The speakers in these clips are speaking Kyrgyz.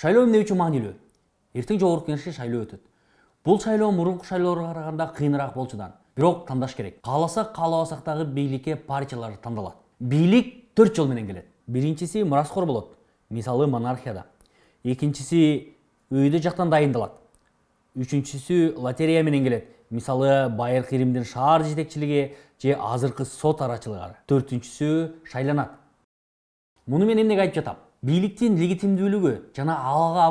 Шайлоо эмне үчүн маанилүү? Эртең жогорку кеңешке шайлоо өтөт. Бул шайлоо мурунку шайлоого караганда кыйыныраак болчудан. Бирок тандаш керек. Кааласак, каалабасак дагы бийликке партиялар тандалат. Бийлик 4 жол менен келет. Биринчиси мураскор болот. Мисалы монархияда. Экинчиси өйдө жактан дайындалат. Үчүнчүсү лотерея менен келет. Мисалы байыркы Римдин шаар жетекчилиги же азыркы сот арачылыгы. Төртүнчүсү шайланат. Муну мен эмнеге айтып жатам? Бийликтин легитимдүүлүгү жана ага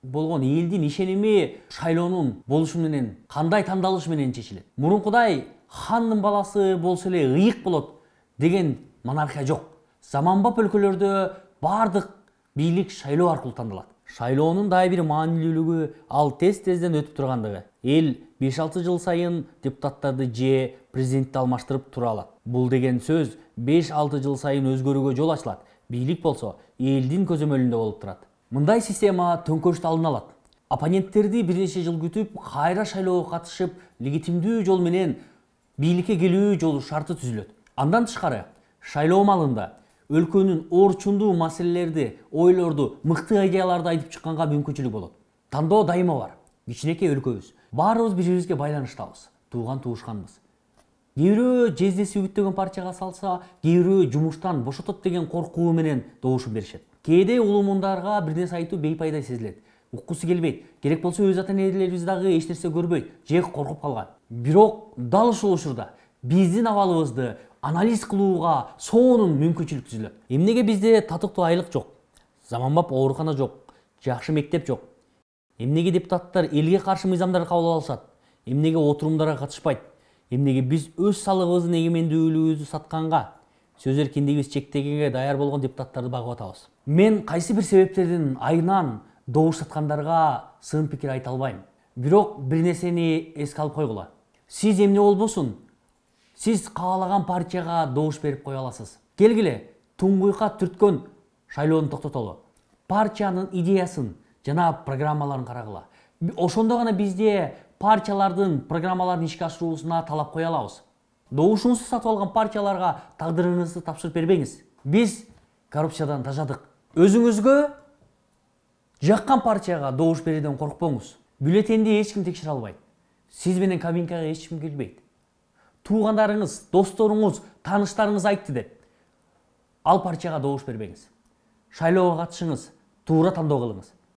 болгон элдин ишеними шайлоонун болушу менен, кандай тандалышы менен чечилет. Мурункудай хандын баласы болсо эле ыйык болот деген монархия жок. Заманбап өлкөлөрдө бардык бийлик шайлоо аркылуу тандалат. Шайлоонун дагы бир маанилүүлүгү ал тез-тезден өтүп тургандыгы. Эл 5-6 жыл сайын депутаттарды же президентти алмаштырып тура алат. Бул деген сөз 5-6 жыл сайын өзгөрүүгө жол ачылат. Бийлик болсо элдин көзөмөлүндө болуп турат. Мындай система төңкөрүштү алдын алат. Оппоненттерди бир нече жыл күтүп, кайра шайлоого катышып, легитимдүү жол менен бийликке келүү жолу шарты түзүлөт. Андан тышкары, шайлоо маалында өлкөнүн орчундуу маселелерди, ойлорду, мыкты идеяларды айтып чыкканга мүмкүнчүлүк болот. Тандоо дайыма бар. Кичинекей өлкөбүз. Баарыбыз бири-бирибизге байланыштабыз. Тууган-туушканбыз. Кээ-бирөө жездеси үгүттөгөн партияга салса, кээ-бирөө жумуштан бошотот деген коркуу менен добушун беришет. Кээде улуу муундарга бир нерсе айтуу бейпайда сезилет. Уккусу келбейт. Керек болсо өз ата-энелерибиз дагы эч нерсе көрбөйт, же коркуп калган. Бирок дал ушул учурда биздин абалыбызды анализ кылууга сонун мүмкүнчүлүк түзүлөт. Эмнеге бизде татыктуу айлык жок? Заманбап оорукана жок, жакшы мектеп жок? Эмнеге депутаттар элге каршы мыйзамдарды кабыл алышат? Эмнеге отурумдарга катышпайт? Эмнеге биз өз салыгыбыздын эгемендүүлүгүбүздү сатканга, сөз эркиндигибиз чектегенге даяр болгон депутаттарды багып атабыз? Мен кайсы бир себептердин айынан добуш саткандарга сын пикир айта албайм. Бирок бир нерсени эске алып койгула. Сиз эмне болбосун, сиз каалаган партияга добуш берип кое аласыз. Келгиле, туңгуйка түрткөн шайлоону токтотолу. Партиянын идеясын жана программаларын карагыла. Ошондо гана бизде партиялардын программаларын ишке ашыруусуна талап кое алабыз. Добушуңузду сатып алган партияларга тагдырыңызды тапшырып бербеңиз. Биз коррупциядан тажадык. Өзүңүзгө жаккан партияга добуш берүүдөн коркпоңуз. Бюллетенди эч ким текшере албайт. Сиз менен кабинкага эч ким келбейт. Туугандарыңыз, досторуңуз, тааныштарыңыз айтты деп ал партияга добуш бербеңиз. Шайлоого катышыңыз, туура тандоо кылыңыз.